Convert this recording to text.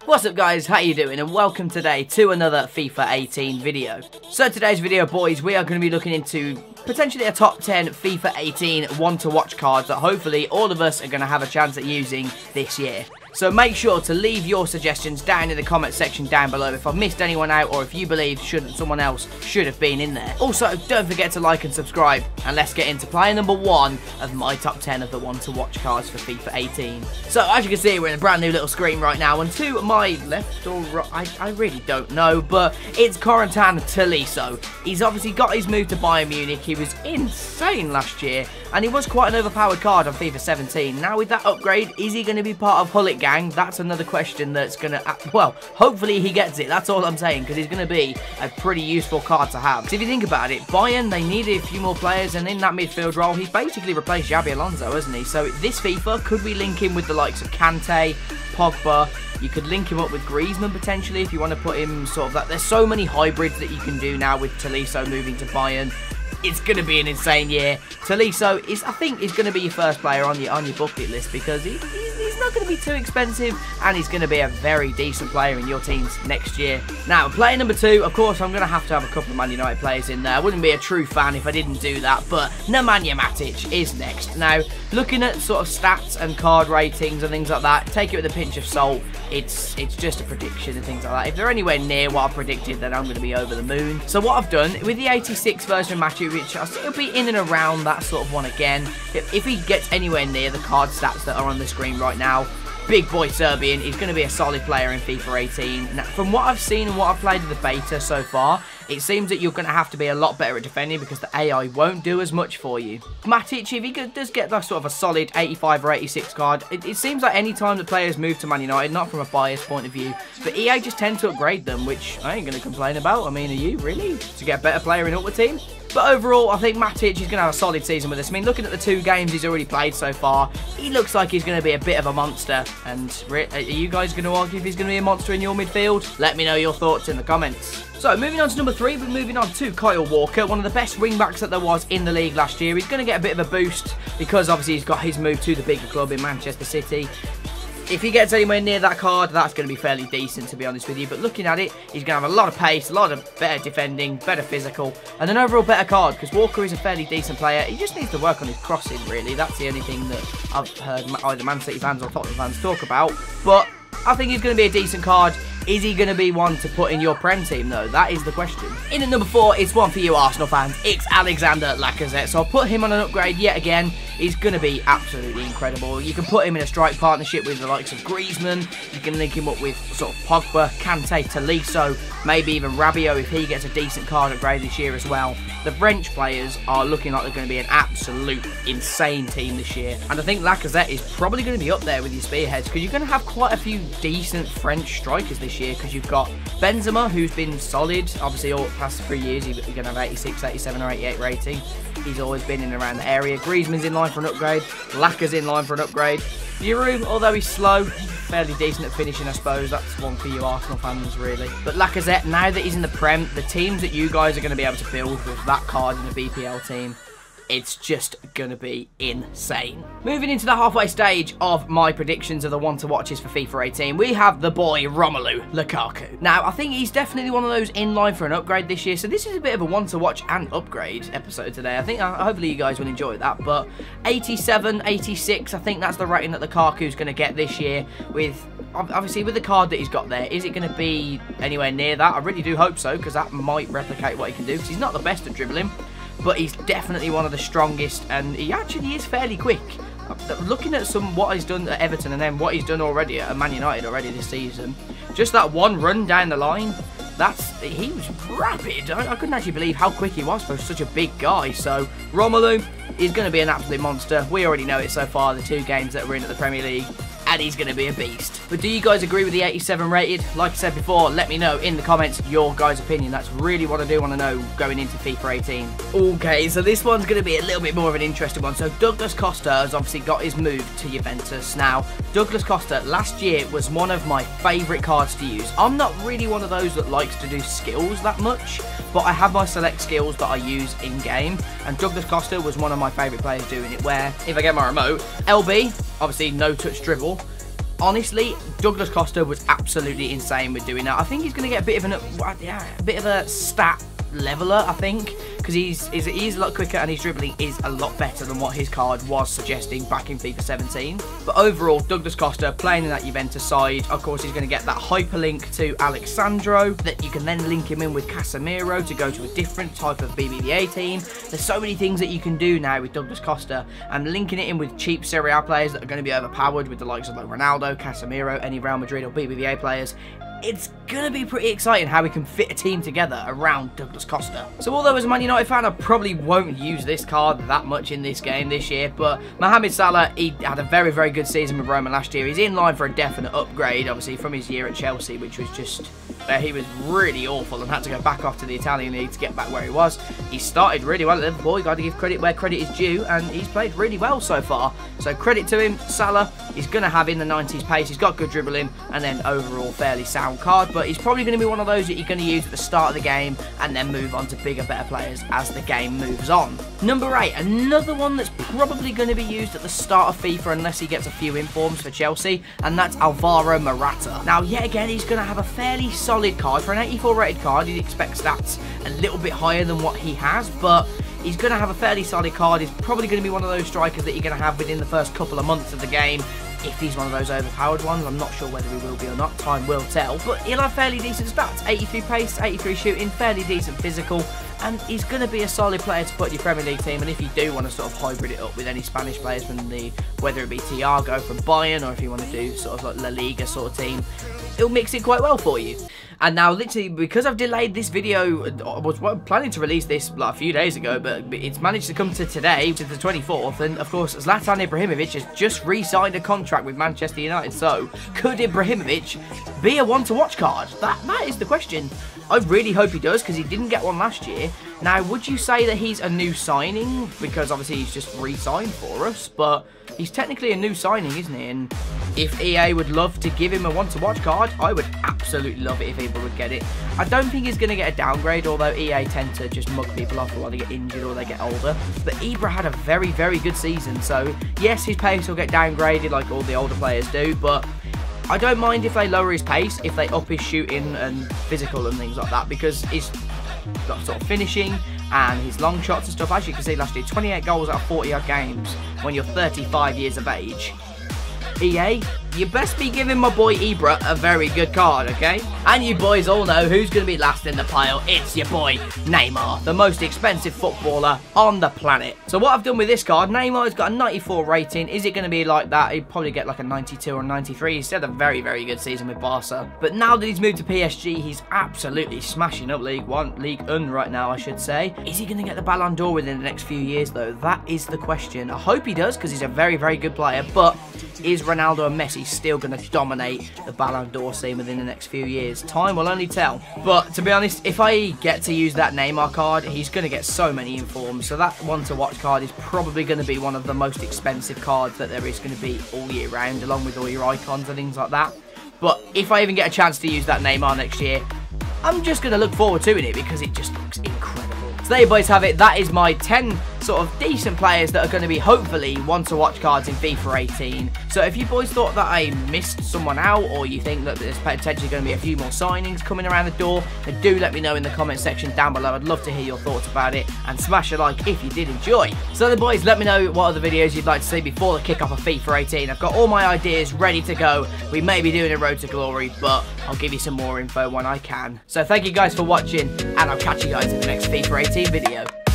What's up guys, how you doing, and welcome today to another FIFA 18 video. So today's video boys, we are going to be looking into potentially a top 10 FIFA 18 one to watch cards that hopefully all of us are going to have a chance at using this year. So make sure to leave your suggestions down in the comment section down below if I've missed anyone out or if you believe someone else should have been in there. Also, don't forget to like and subscribe, and let's get into player number 1 of my top 10 of the one to watch cards for FIFA 18. So as you can see, we're in a brand new little screen right now, and to my left or right, I really don't know, but it's Corentin Tolisso. He's obviously got his move to Bayern Munich. He was insane last year, and he was quite an overpowered card on FIFA 17. Now with that upgrade, is he going to be part of Hullet Gang? That's another question that's going to, well, hopefully he gets it. That's all I'm saying, because he's going to be a pretty useful card to have. So if you think about it, Bayern, they needed a few more players, and in that midfield role, he's basically replaced Xabi Alonso, hasn't he? So this FIFA, could we link him with the likes of Kante, Pogba? You could link him up with Griezmann potentially if you want to put him sort of that. There's so many hybrids that you can do now with Tolisso moving to Bayern. It's going to be an insane year. Tolisso is, I think, is going to be your first player on your bucket list, because he's not going to be too expensive, and he's going to be a very decent player in your teams next year. Now, player number 2, of course, I'm going to have a couple of Man United players in there. I wouldn't be a true fan if I didn't do that, but Nemanja Matich is next. Now, looking at sort of stats and card ratings and things like that, take it with a pinch of salt. It's just a prediction and things like that. If they're anywhere near what I predicted, then I'm going to be over the moon. So what I've done, with the 86 version of Matich, which I think will be in and around that sort of one again, if he gets anywhere near the card stats that are on the screen right now, big boy Serbian, he's going to be a solid player in FIFA 18. Now, from what I've seen and what I've played with the beta so far, it seems that you're going to have to be a lot better at defending because the AI won't do as much for you. Matic, if he does get that sort of a solid 85 or 86 card, it seems like any time the players move to Man United, not from a biased point of view, but EA just tend to upgrade them, which I ain't going to complain about. I mean, are you really? To get a better player in Ultimate Team? But overall, I think Matich is going to have a solid season with us. I mean, looking at the 2 games he's already played so far, he looks like he's going to be a bit of a monster. And are you guys going to argue if he's going to be a monster in your midfield? Let me know your thoughts in the comments. So, moving on to number 3, we're moving on to Kyle Walker, one of the best wing-backs that there was in the league last year. He's going to get a bit of a boost because, obviously, he's got his move to the bigger club in Manchester City. If he gets anywhere near that card, that's going to be fairly decent, to be honest with you. But looking at it, he's going to have a lot of pace, a lot of better defending, better physical, and an overall better card, because Walker is a fairly decent player. He just needs to work on his crossing, really. That's the only thing that I've heard either Man City fans or Tottenham fans talk about. But I think he's going to be a decent card. Is he going to be one to put in your Prem team, though? That is the question. In at number 4, it's one for you Arsenal fans. It's Alexander Lacazette. So I'll put him on an upgrade yet again. He's going to be absolutely incredible. You can put him in a strike partnership with the likes of Griezmann. You can link him up with sort of Pogba, Kante, Tolisso, maybe even Rabiot if he gets a decent card upgrade this year as well. The French players are looking like they're going to be an absolute insane team this year. And I think Lacazette is probably going to be up there with your spearheads, because you're going to have quite a few decent French strikers this year, because you've got Benzema, who's been solid. Obviously, all the past 3 years, he's going to have 86, 87 or 88 rating. He's always been in and around the area. Griezmann's in line for an upgrade. Laka's in line for an upgrade. Giroud, although he's slow, fairly decent at finishing, I suppose. That's one for you Arsenal fans, really. But Lacazette, now that he's in the Prem, the teams that you guys are going to be able to build with that card in the BPL team, it's just going to be insane. Moving into the halfway stage of my predictions of the one to watches for FIFA 18, we have the boy Romelu Lukaku. Now, I think he's definitely one of those in line for an upgrade this year, so this is a bit of a one to watch and upgrade episode today. I think hopefully you guys will enjoy that, but 87, 86, I think that's the rating that Lukaku's going to get this year, with obviously with the card that he's got there. Is it going to be anywhere near that? I really do hope so, because that might replicate what he can do, because he's not the best at dribbling, but he's definitely one of the strongest, and he actually is fairly quick. Looking at what he's done at Everton and then what he's done already at Man United already this season, just that one run down the line, he was rapid. I couldn't actually believe how quick he was for such a big guy. So Romelu is going to be an absolute monster. We already know it so far, the 2 games that we're in at the Premier League. And he's going to be a beast. But do you guys agree with the 87 rated? Like I said before, let me know in the comments your guys' opinion. That's really what I do want to know going into FIFA 18. Okay, so this one's going to be a little bit more of an interesting one. So Douglas Costa has obviously got his move to Juventus. Now, Douglas Costa last year was one of my favourite cards to use. I'm not really one of those that likes to do skills that much, but I have my select skills that I use in-game. And Douglas Costa was one of my favourite players doing it, where if I get my remote, LB, obviously no touch dribble, honestly, Douglas Costa was absolutely insane with doing that. I think he's going to get a bit of a stat leveler, I think, because he's a lot quicker and his dribbling is a lot better than what his card was suggesting back in FIFA 17. But overall, Douglas Costa playing in that Juventus side, of course, he's going to get that hyperlink to Alexandro that you can then link him in with Casemiro to go to a different type of BBVA team. There's so many things that you can do now with Douglas Costa, and linking it in with cheap Serie A players that are going to be overpowered with the likes of like Ronaldo, Casemiro, any Real Madrid or BBVA players. It's going to be pretty exciting how we can fit a team together around Douglas Costa. So although as a Man United fan, I probably won't use this card that much in this game this year, but Mohamed Salah, he had a very, very good season with Roma last year. He's in line for a definite upgrade, obviously, from his year at Chelsea, which was just... he was really awful and had to go back off to the Italian league to get back where he was. He started really well at Liverpool. You got to give credit where credit is due, and he's played really well so far. So credit to him. Salah, he's going to have in the 90s pace. He's got good dribbling, and then overall fairly sound card, but he's probably going to be one of those that you're going to use at the start of the game and then move on to bigger, better players as the game moves on. Number 8, another one that's probably going to be used at the start of FIFA unless he gets a few informs for Chelsea, and that's Alvaro Morata. Now, yet again, he's going to have a fairly solid card. For an 84 rated card, you'd expect stats a little bit higher than what he has, but he's going to have a fairly solid card. He's probably going to be one of those strikers that you're going to have within the first couple of months of the game. If he's one of those overpowered ones, I'm not sure whether he will be or not. Time will tell. But he'll have fairly decent stats. 83 pace, 83 shooting, fairly decent physical. And he's going to be a solid player to put in your Premier League team. And if you do want to sort of hybrid it up with any Spanish players from whether it be Thiago from Bayern, or if you want to do sort of like La Liga sort of team, it'll mix it quite well for you. And now, literally, because I've delayed this video, I was planning to release this like a few days ago, but it's managed to come to today, to the 24th, and of course, Zlatan Ibrahimovic has just re-signed a contract with Manchester United, so could Ibrahimovic be a one-to-watch card? That is the question. I really hope he does, because he didn't get one last year. Now, would you say that he's a new signing? Because obviously he's just re-signed for us, but he's technically a new signing, isn't he? And if EA would love to give him a one-to-watch card, I would absolutely love it if people would get it. I don't think he's going to get a downgrade, although EA tend to just mug people off while they get injured or they get older. But Ibra had a very, very good season, so yes, his pace will get downgraded like all the older players do, but I don't mind if they lower his pace, if they up his shooting and physical and things like that, because he's got sort of finishing and his long shots and stuff. As you can see last year, 28 goals out of 40-odd games when you're 35 years of age. EA, you best be giving my boy Ibra a very good card, okay? And you boys all know who's going to be last in the pile. It's your boy Neymar, the most expensive footballer on the planet. So what I've done with this card, Neymar's got a 94 rating. Is it going to be like that? He'd probably get like a 92 or 93. He's had a very, very good season with Barca. But now that he's moved to PSG, he's absolutely smashing up League 1 right now, I should say. Is he going to get the Ballon d'Or within the next few years, though? That is the question. I hope he does, because he's a very, very good player. But is Ronaldo and Messi still going to dominate the Ballon d'Or scene within the next few years? Time will only tell. But to be honest, if I get to use that Neymar card, he's going to get so many informs. So that one-to-watch card is probably going to be one of the most expensive cards that there is going to be all year round, along with all your icons and things like that. But if I even get a chance to use that Neymar next year, I'm just going to look forward to it because it just looks incredible. So there you boys have it. That is my 10 sort of decent players that are going to be hopefully one-to-watch cards in FIFA 18. So if you boys thought that I missed someone out, or you think that there's potentially going to be a few more signings coming around the door, then do let me know in the comment section down below. I'd love to hear your thoughts about it, and smash a like if you did enjoy. So the boys, let me know what other videos you'd like to see before the kick-off of FIFA 18. I've got all my ideas ready to go. We may be doing a Road to Glory, but I'll give you some more info when I can. So thank you guys for watching, and I'll catch you guys in the next FIFA 18 video.